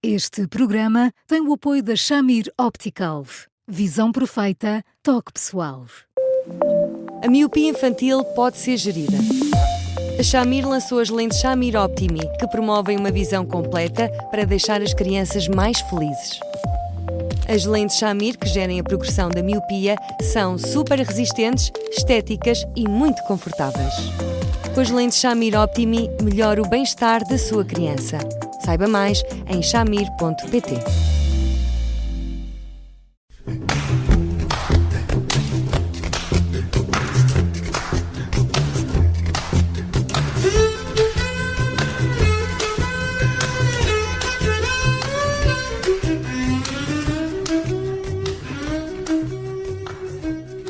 Este programa tem o apoio da Shamir Optical. Visão perfeita, toque pessoal. A miopia infantil pode ser gerida. A Shamir lançou as lentes Shamir Optimi, que promovem uma visão completa para deixar as crianças mais felizes. As lentes Shamir, que gerem a progressão da miopia, são super resistentes, estéticas e muito confortáveis. Com as lentes Shamir Optimi, melhora o bem-estar da sua criança. Saiba mais em shamir.pt.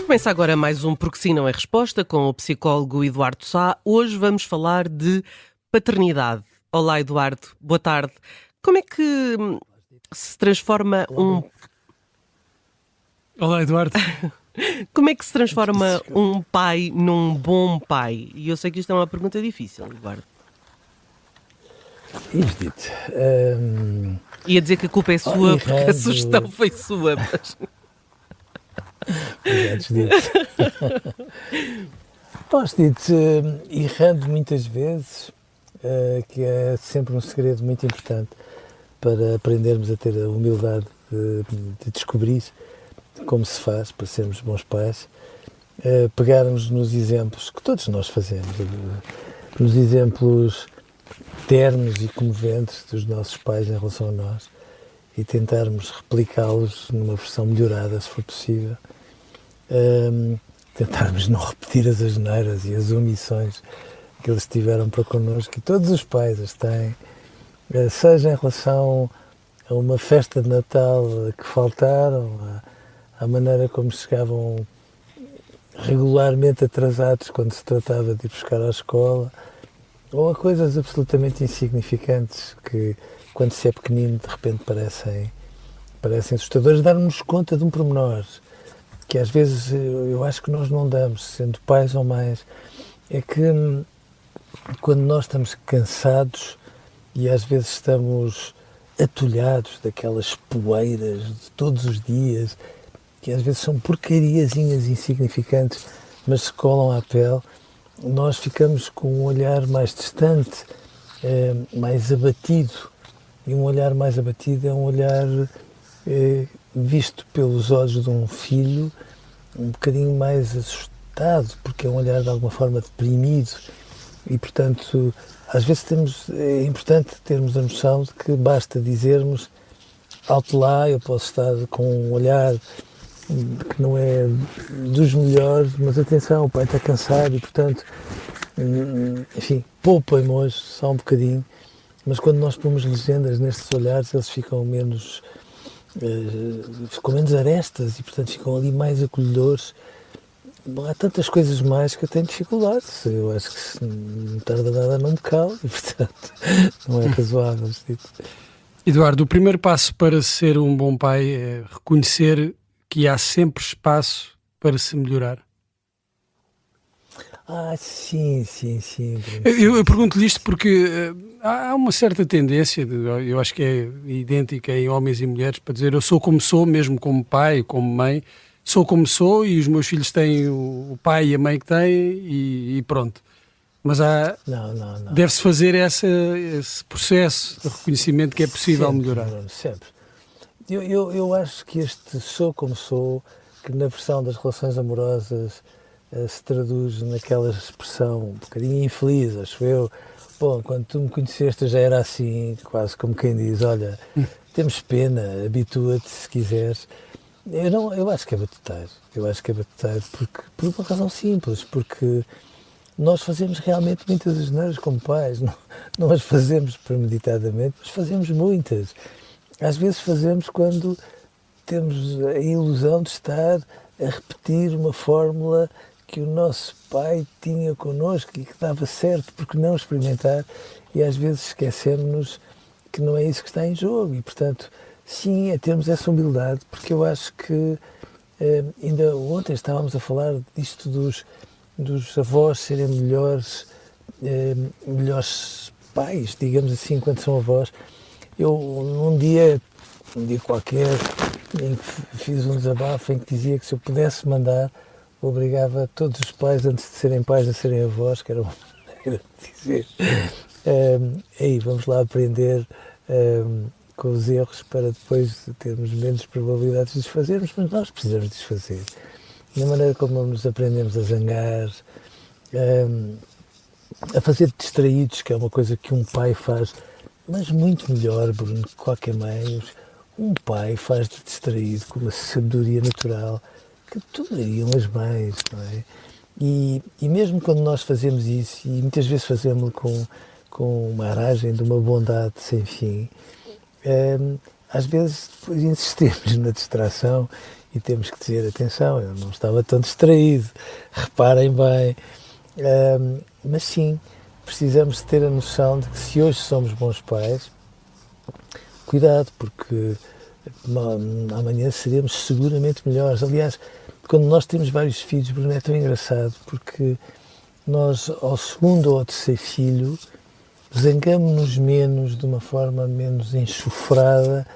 Começa agora mais um Porque Sim Não é Resposta com o psicólogo Eduardo Sá. Hoje vamos falar de paternidade. Olá, Eduardo. Boa tarde. Como é que se transforma Olá, Eduardo. Como é que se transforma um pai num bom pai? E eu sei que isto é uma pergunta difícil, Eduardo. Dito. Ia dizer que a culpa é sua porque a sugestão foi sua. Mas... Dito, errando muitas vezes, que é sempre um segredo muito importante para aprendermos a ter a humildade de descobrir como se faz para sermos bons pais, pegarmos nos exemplos que todos nós fazemos, nos exemplos ternos e comoventes dos nossos pais em relação a nós e tentarmos replicá-los numa versão melhorada, se for possível. Tentarmos não repetir as asneiras e as omissões que eles tiveram para connosco, que todos os pais as têm, seja em relação a uma festa de Natal que faltaram, à maneira como chegavam regularmente atrasados quando se tratava de ir buscar à escola, ou a coisas absolutamente insignificantes que, quando se é pequenino, de repente parecem assustadoras. Darmos conta de um pormenor que às vezes eu acho que nós não damos, sendo pais ou mães, é que quando nós estamos cansados e às vezes estamos atulhados daquelas poeiras de todos os dias, que às vezes são porcariazinhas insignificantes, mas se colam à pele, nós ficamos com um olhar mais distante, mais abatido. E um olhar mais abatido é um olhar visto pelos olhos de um filho um bocadinho mais assustado, porque é um olhar de alguma forma deprimido e, portanto, às vezes é importante termos a noção de que basta dizermos alto lá, eu posso estar com um olhar que não é dos melhores, mas atenção, o pai está cansado e, portanto, enfim, poupem-me hoje só um bocadinho, mas quando nós pomos legendas nestes olhares, eles ficam menos arestas e, portanto, ficam ali mais acolhedores. Bom, há tantas coisas mais que eu tenho dificuldade. Eu acho que se não tarda nada não me calo e, portanto, não é razoável. Eduardo, o primeiro passo para ser um bom pai é reconhecer que há sempre espaço para se melhorar. Sim. Eu pergunto-lhe isto porque há uma certa tendência, eu acho que é idêntica em homens e mulheres, para dizer eu sou como sou, mesmo como pai, como mãe, sou como sou e os meus filhos têm o pai e a mãe que têm e pronto. Mas não. Deve-se fazer esse processo de reconhecimento que é possível melhorar. Sempre. Eu acho que este sou como sou, que na versão das relações amorosas se traduz naquela expressão um bocadinho infeliz, acho eu. Bom, quando tu me conheceste eu já era assim, quase como quem diz, olha, temos pena, habitua-te se quiseres. Eu acho que é batuteiro, por uma razão simples, porque nós fazemos realmente muitas asneiras como pais, não as fazemos premeditadamente, mas fazemos muitas. Às vezes fazemos quando temos a ilusão de estar a repetir uma fórmula que o nosso pai tinha connosco e que dava certo, porque não experimentar, e às vezes esquecemos-nos que não é isso que está em jogo e, portanto, sim, é termos essa humildade, porque eu acho que ainda ontem estávamos a falar disto dos avós serem melhores pais, digamos assim, quando são avós. Eu, um dia qualquer, em que fiz um desabafo em que dizia que se eu pudesse mandar, obrigava todos os pais, antes de serem pais, a serem avós, que era uma maneira de dizer. Aí, vamos lá aprender com os erros para depois termos menos probabilidades de desfazermos, mas nós precisamos desfazer. Da maneira como nos aprendemos a zangar, a fazer distraídos, que é uma coisa que um pai faz, mas muito melhor, Bruno, que qualquer mãe. Um pai faz de distraído com uma sabedoria natural que tomariam as mães, não é? E mesmo quando nós fazemos isso, e muitas vezes fazemos com uma aragem de uma bondade sem fim, às vezes depois insistimos na distração e temos que dizer, atenção, eu não estava tão distraído, reparem bem. Mas sim, precisamos ter a noção de que se hoje somos bons pais, cuidado, porque amanhã seremos seguramente melhores. Aliás, quando nós temos vários filhos, Bruno, é tão engraçado, porque nós, ao segundo ou ao terceiro filho, zangamos-nos menos, de uma forma menos enxofrada,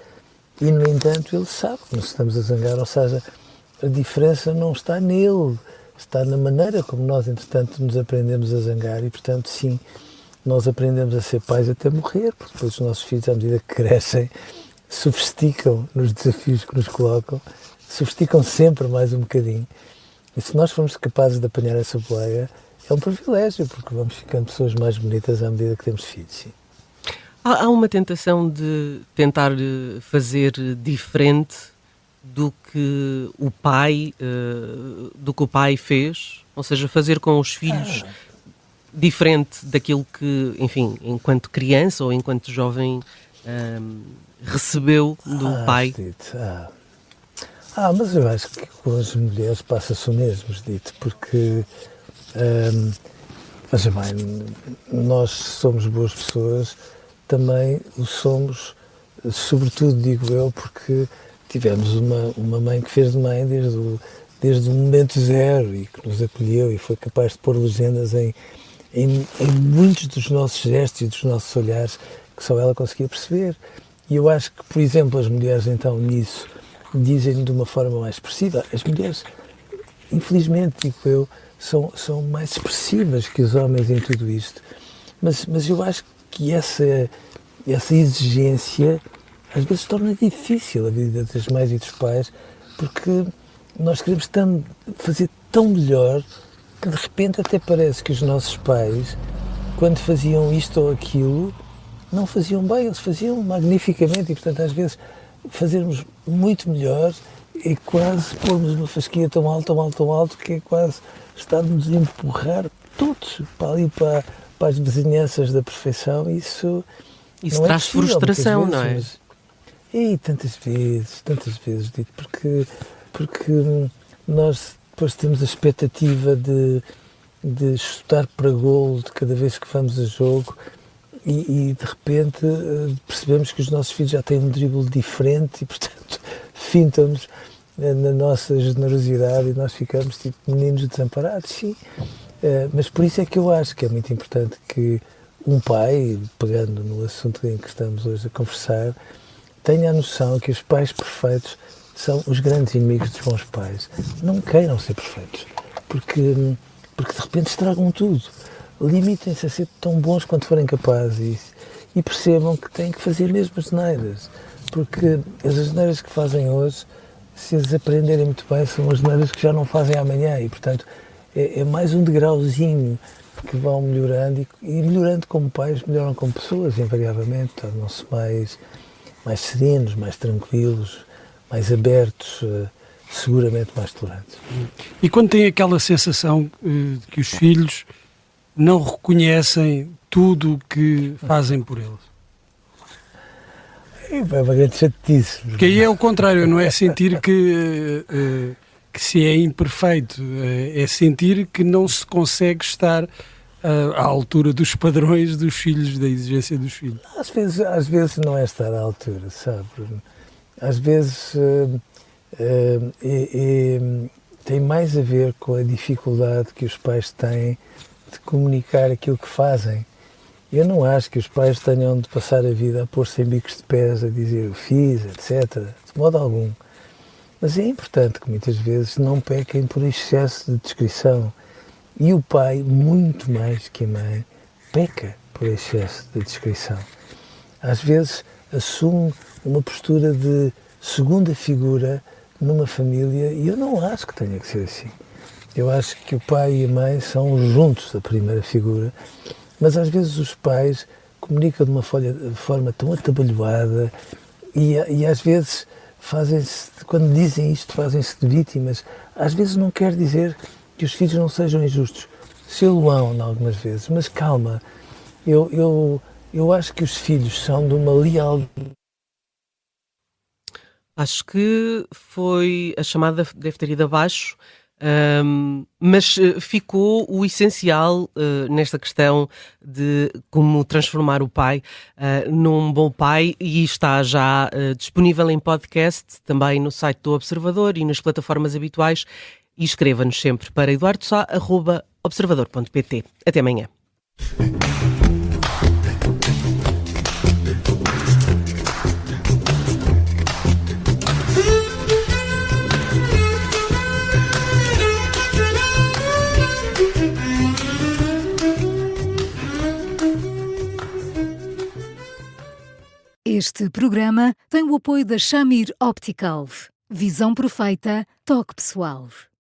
e, no entanto, ele sabe que nos estamos a zangar, ou seja, a diferença não está nele, está na maneira como nós, entretanto, nos aprendemos a zangar, e, portanto, sim, nós aprendemos a ser pais até morrer, porque depois os nossos filhos, à medida que crescem, sofisticam nos desafios que nos colocam, sofisticam sempre mais um bocadinho. E se nós formos capazes de apanhar essa boleia, é um privilégio, porque vamos ficando pessoas mais bonitas à medida que temos filhos, sim. Há uma tentação de tentar fazer diferente do que o pai fez, ou seja, fazer com os filhos diferente daquilo que, enfim, enquanto criança ou enquanto jovem recebeu do pai. Mas eu acho que com as mulheres passa-se o mesmo, dito, porque veja bem, nós somos boas pessoas, também o somos, sobretudo, digo eu, porque tivemos uma mãe que fez de mãe desde o momento zero e que nos acolheu e foi capaz de pôr legendas em muitos dos nossos gestos e dos nossos olhares que só ela conseguia perceber. E eu acho que, por exemplo, as mulheres, então, nisso, dizem de uma forma mais expressiva. As mulheres, infelizmente, digo eu, são mais expressivas que os homens em tudo isto. Mas eu acho que essa exigência às vezes torna difícil a vida das mães e dos pais, porque nós queremos fazer tão melhor que de repente até parece que os nossos pais, quando faziam isto ou aquilo, não faziam bem, eles faziam magnificamente e, portanto, às vezes fazermos muito melhor é quase pormos uma fasquia tão alto, que é quase estarmos a empurrar todos para ali, para as vizinhanças da perfeição. Isso não traz frustração, não é? E tantas vezes, digo, porque nós depois temos a expectativa de chutar para golo de cada vez que vamos a jogo e de repente percebemos que os nossos filhos já têm um drible diferente e, portanto, fintam-nos na nossa generosidade e nós ficamos tipo meninos desamparados, sim. Mas por isso é que eu acho que é muito importante que um pai, pegando no assunto em que estamos hoje a conversar, tenha a noção que os pais perfeitos são os grandes inimigos dos bons pais. Não queiram ser perfeitos, porque de repente estragam tudo. Limitem-se a ser tão bons quanto forem capazes e percebam que têm que fazer mesmo as asneiras, porque as asneiras que fazem hoje, se as aprenderem muito bem, são as asneiras que já não fazem amanhã e, portanto, é mais um degrauzinho que vão melhorando e melhorando como pais, melhoram como pessoas, invariavelmente, tornam-se mais serenos, mais tranquilos, mais abertos, seguramente mais tolerantes. E quando tem aquela sensação de que os filhos não reconhecem tudo o que fazem por eles? É uma grande chatice. Porque aí é o contrário, não é sentir que se é imperfeito, é sentir que não se consegue estar à altura dos padrões dos filhos, da exigência dos filhos. Às vezes não é estar à altura, sabe? Às vezes tem mais a ver com a dificuldade que os pais têm de comunicar aquilo que fazem Eu não acho que os pais tenham de passar a vida a pôr-se em bicos de pés, a dizer eu fiz, etc. De modo algum. Mas é importante que muitas vezes não pequem por excesso de descrição. E o pai, muito mais que a mãe, peca por excesso de descrição. Às vezes assume uma postura de segunda figura numa família e eu não acho que tenha que ser assim. Eu acho que o pai e a mãe são juntos a primeira figura, mas às vezes os pais comunicam de uma forma tão atabalhoada e às vezes quando dizem isto, fazem-se de vítimas. Às vezes não quer dizer que os filhos não sejam injustos. Se-lo-ão, algumas vezes, mas calma. Eu acho que os filhos são de uma lealdade. Acho que foi a chamada deve ter ido abaixo, mas ficou o essencial nesta questão de como transformar o pai num bom pai, e está já disponível em podcast, também no site do Observador e nas plataformas habituais. E escreva-nos sempre para eduardosá@observador.pt. Até amanhã. Este programa tem o apoio da Shamir Optical. Visão perfeita, toque pessoal.